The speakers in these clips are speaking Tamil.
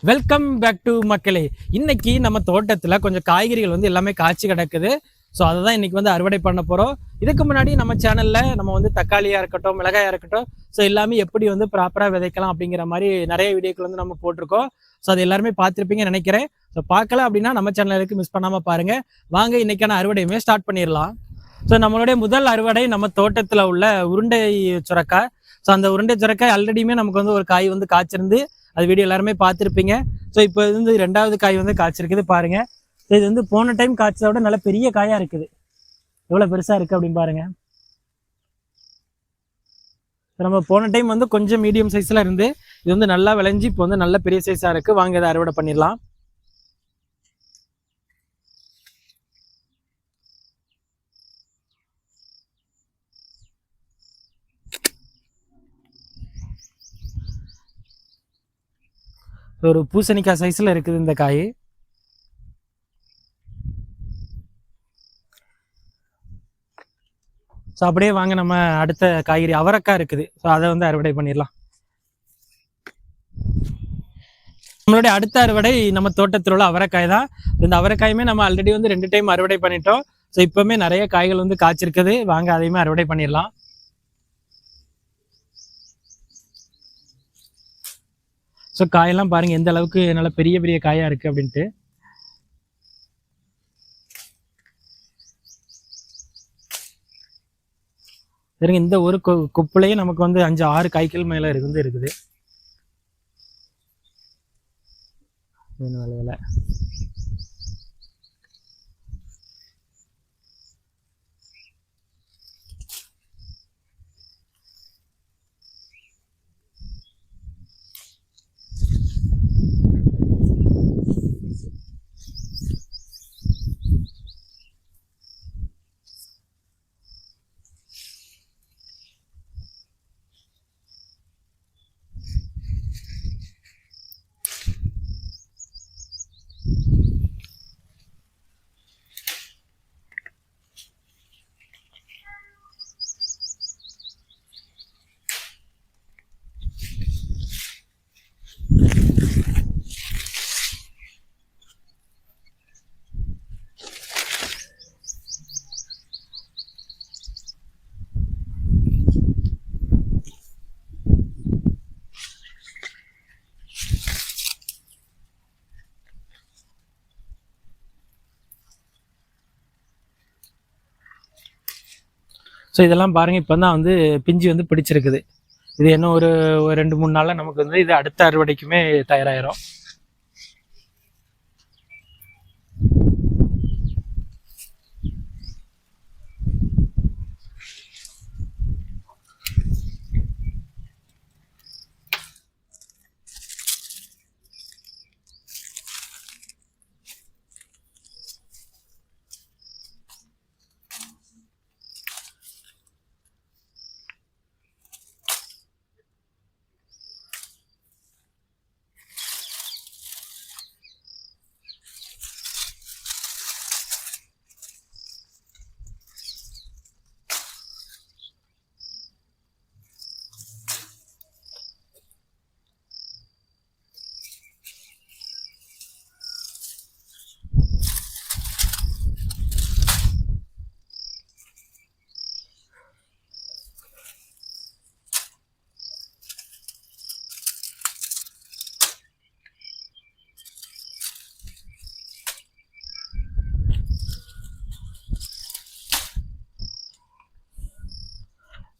வெல்கம் பேக் டு மக்களே. இன்னைக்கு நம்ம தோட்டத்தில் கொஞ்சம் காய்கறிகள் வந்து எல்லாமே காய்ச்சி கிடக்குது. ஸோ அதை தான் இன்னைக்கு வந்து அறுவடை பண்ண போகிறோம். இதுக்கு முன்னாடி நம்ம சேனலில் நம்ம வந்து தக்காளியாக இருக்கட்டும், மிளகாயாக இருக்கட்டும், ஸோ எல்லாமே எப்படி வந்து ப்ராப்பராக விதைக்கலாம் அப்படிங்கிற மாதிரி நிறைய வீடியோக்கள் வந்து நம்ம போட்டிருக்கோம். ஸோ அது எல்லாருமே பார்த்துருப்பீங்கன்னு நினைக்கிறேன். ஸோ பார்க்கல அப்படின்னா நம்ம சேனலுக்கு மிஸ் பண்ணாமல் பாருங்கள். வாங்க இன்னைக்கான அறுவடையுமே ஸ்டார்ட் பண்ணிடலாம். ஸோ நம்மளுடைய முதல் அறுவடை நம்ம தோட்டத்தில் உள்ள உருண்டை சுரக்காய். ஸோ அந்த உருண்டை சுரக்காய் ஆல்ரெடியுமே நமக்கு வந்து ஒரு காய் வந்து காய்ச்சிருந்து அது வீடியோ எல்லாருமே பார்த்துருப்பீங்க. ஸோ இப்போ வந்து ரெண்டாவது காய் வந்து காய்ச்சிருக்குது பாருங்க. இது வந்து போன டைம் காய்ச்சதை விட நல்ல பெரிய காயா இருக்குது. எவ்வளோ பெருசா இருக்கு அப்படின்னு பாருங்க. நம்ம போன டைம் வந்து கொஞ்சம் மீடியம் சைஸ்ல இருந்து இது வந்து நல்லா விளைஞ்சி இப்போ வந்து நல்ல பெரிய சைஸா இருக்கு. வாங்க இதை அறுவடை பண்ணிடலாம். ஒரு பூசணிக்காய் சைஸ்ல இருக்குது இந்த காய். ஸோ அப்படியே வாங்க நம்ம அடுத்த காய்கறி அவரைக்காய் இருக்குது. ஸோ அதை வந்து அறுவடை பண்ணிடலாம். நம்மளுடைய அடுத்த அறுவடை நம்ம தோட்டத்தில் உள்ள அவரைக்காய் தான். இந்த அவரைக்காயுமே நம்ம ஆல்ரெடி வந்து 2 டைம் அறுவடை பண்ணிட்டோம். ஸோ இப்பவுமே நிறைய காய்கள் வந்து காய்ச்சிருக்குது. வாங்க அதையுமே அறுவடை பண்ணிடலாம். ஸோ காயெல்லாம் பாருங்க எந்த அளவுக்கு நல்ல பெரிய பெரிய காயா இருக்கு அப்படின்ட்டு. சரிங்க, இந்த ஒரு குப்புலையே நமக்கு வந்து 5-6 காய்கள் மேல இருக்குது. வேலை ஸோ இதெல்லாம் பாருங்க இப்போ தான் வந்து பிஞ்சு வந்து பிடிச்சிருக்குது. இது இன்னும் ஒரு 2-3 நாளில் நமக்கு வந்து இது அடுத்த அறுவடைக்குமே தயாராகிரும்.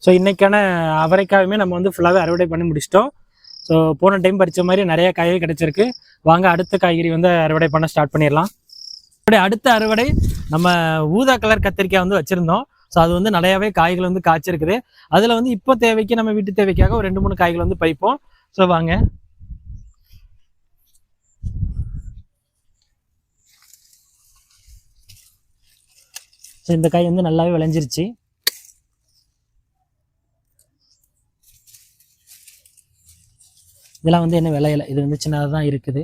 ஸோ இன்றைக்கான அவரைக்காயுமே நம்ம வந்து ஃபுல்லாகவே அறுவடை பண்ணி முடிச்சிட்டோம். ஸோ போன டைம் பறித்த மாதிரி நிறைய காய்கறி கிடச்சிருக்கு. வாங்க அடுத்த காய்கறி வந்து அறுவடை பண்ண ஸ்டார்ட் பண்ணிடலாம். அடுத்த அறுவடை நம்ம ஊதா கலர் கத்திரிக்காய் வந்து வச்சுருந்தோம். ஸோ அது வந்து நிறையாவே காய்கள் வந்து காய்ச்சிருக்குது. அதில் வந்து இப்போ தேவைக்கு நம்ம வீட்டு தேவைக்காக ஒரு 2-3 காய்கள் வந்து பறிப்போம். ஸோ வாங்க. ஸோ இந்த காய் வந்து நல்லாவே விளைஞ்சிருச்சு. இதெல்லாம் வந்து என்ன விளையலை, இது வந்து சின்னதாக தான் இருக்குது.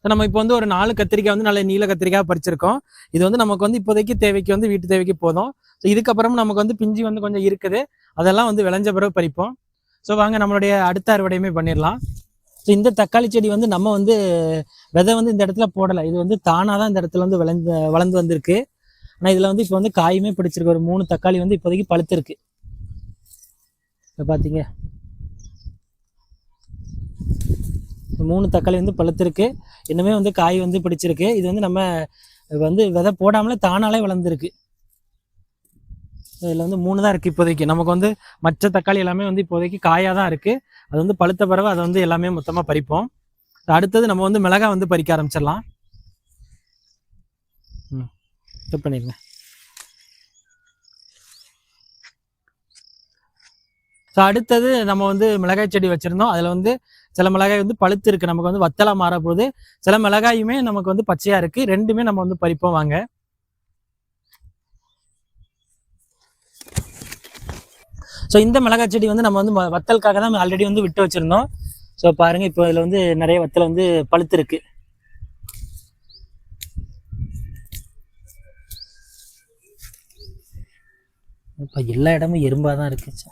ஸோ நம்ம இப்போ வந்து ஒரு 4 கத்திரிக்காய் வந்து நல்ல நீல கத்திரிக்காய் பறிச்சிருக்கோம். இது வந்து நமக்கு வந்து இப்போதைக்கு தேவைக்கு வந்து வீட்டு தேவைக்கு போதும். ஸோ இதுக்கப்புறம் நமக்கு வந்து பிஞ்சு வந்து கொஞ்சம் இருக்குது, அதெல்லாம் வந்து விளைஞ்ச பிறகு பறிப்போம். ஸோ வாங்க நம்மளுடைய அடுத்த அறுவடையுமே பண்ணிடலாம். ஸோ இந்த தக்காளி செடி வந்து நம்ம வந்து விதை வந்து இந்த இடத்துல போடலை, இது வந்து தானாக தான் இந்த இடத்துல வந்து வளர்ந்து வந்திருக்கு. ஆனால் இதில் வந்து இப்போ வந்து காயுமே பிடிச்சிருக்கு. ஒரு 3 தக்காளி வந்து இப்போதைக்கு பழுத்திருக்கு. இப்போ பார்த்தீங்க 3 தக்காளி வந்து பழுத்திருக்கு, இன்னுமே வந்து காய் வந்து பிடிச்சிருக்கு. இது வந்து நம்ம வந்து விதை போடாமலே தானாலே வளர்ந்துருக்கு. இதில் வந்து 3 தான் இருக்குது இப்போதைக்கு. நமக்கு வந்து மற்ற தக்காளி எல்லாமே வந்து இப்போதைக்கு காயாக தான் இருக்குது. அது வந்து பழுத்த பிறகு அதை வந்து எல்லாமே மொத்தமாக பறிப்போம். அடுத்தது நம்ம வந்து மிளகாய் வந்து பறிக்க ஆரம்பிச்சிடலாம். கட் பண்ணிடுங்க. ஸோ அடுத்தது நம்ம வந்து மிளகாய் செடி வச்சுருந்தோம். அதில் வந்து சில மிளகாய் வந்து பழுத்து இருக்குது, நமக்கு வந்து வத்தலாக மாறப்போகுது. சில மிளகாயுமே நமக்கு வந்து பச்சையாக இருக்குது. ரெண்டுமே நம்ம வந்து பறிப்போம் வாங்க. ஸோ இந்த மிளகாய் செடி வந்து நம்ம வந்து வத்தலுக்காக தான் ஆல்ரெடி வந்து விட்டு வச்சுருந்தோம். ஸோ பாருங்கள், இப்போ இதில் வந்து நிறைய வத்தல் வந்து பழுத்துருக்கு. இப்போ எல்லா இடமும் எறும்பாக தான் இருக்குச்சு.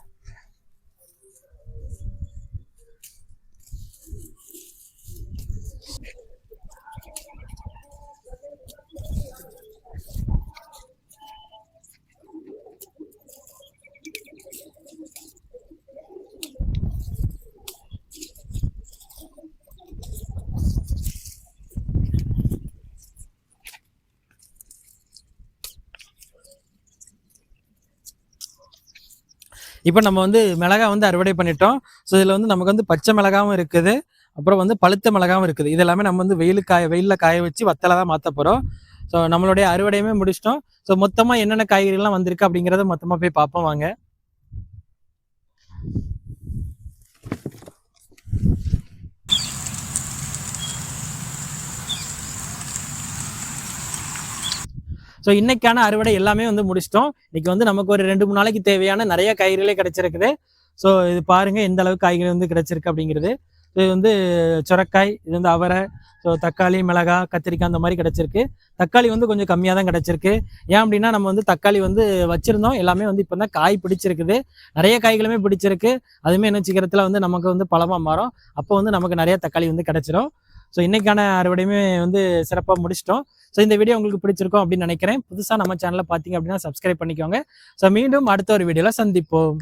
இப்போ நம்ம வந்து மிளகாய் வந்து அறுவடை பண்ணிட்டோம். ஸோ இதில் வந்து நமக்கு வந்து பச்சை மிளகாவும் இருக்குது, அப்புறம் வந்து பழுத்த மிளகாவும் இருக்குது. இது எல்லாமே நம்ம வந்து வெயிலில் காய வச்சு வத்தலை தான் மாற்ற போகிறோம். ஸோ நம்மளுடைய அறுவடையுமே முடிச்சிட்டோம். ஸோ மொத்தமாக என்னென்ன காய்கறிகள்லாம் வந்திருக்கு அப்படிங்கிறத மொத்தமாக போய் பார்ப்போம் வாங்க. ஸோ இன்னைக்கான அறுவடை எல்லாமே வந்து முடிச்சிட்டோம். இன்னைக்கு வந்து நமக்கு ஒரு 2-3 நாளைக்கு தேவையான நிறைய காய்கறிகளே கிடைச்சிருக்குது. ஸோ இது பாருங்க எந்த அளவுக்கு காய்கறி வந்து கிடைச்சிருக்கு அப்படிங்கிறது. இது வந்து சுரக்காய், இது வந்து அவரை, ஸோ தக்காளி, மிளகாய், கத்திரிக்காய் அந்த மாதிரி கிடைச்சிருக்கு. தக்காளி வந்து கொஞ்சம் கம்மியாக தான் கிடைச்சிருக்கு. ஏன் அப்படின்னா நம்ம வந்து தக்காளி வந்து வச்சிருந்தோம், எல்லாமே வந்து இப்போ தான் காய் பிடிச்சிருக்குது. நிறைய காய்களுமே பிடிச்சிருக்கு. அதுவுமே என்ன சீக்கிரத்தில் வந்து நமக்கு வந்து பழமாக மாறும். அப்போ வந்து நமக்கு நிறைய தக்காளி வந்து கிடைச்சிரும். ஸோ இன்னைக்கான அறுவடையுமே வந்து சிறப்பாக முடிச்சிட்டோம். ஸோ இந்த வீடியோ உங்களுக்கு பிடிச்சிருக்கும் அப்படின்னு நினைக்கிறேன். புதுசாக நம்ம சேனலை பார்த்தீங்க அப்படின்னா சப்ஸ்கிரைப் பண்ணிக்கோங்க. ஸோ மீண்டும் அடுத்த ஒரு வீடியோவில் சந்திப்போம்.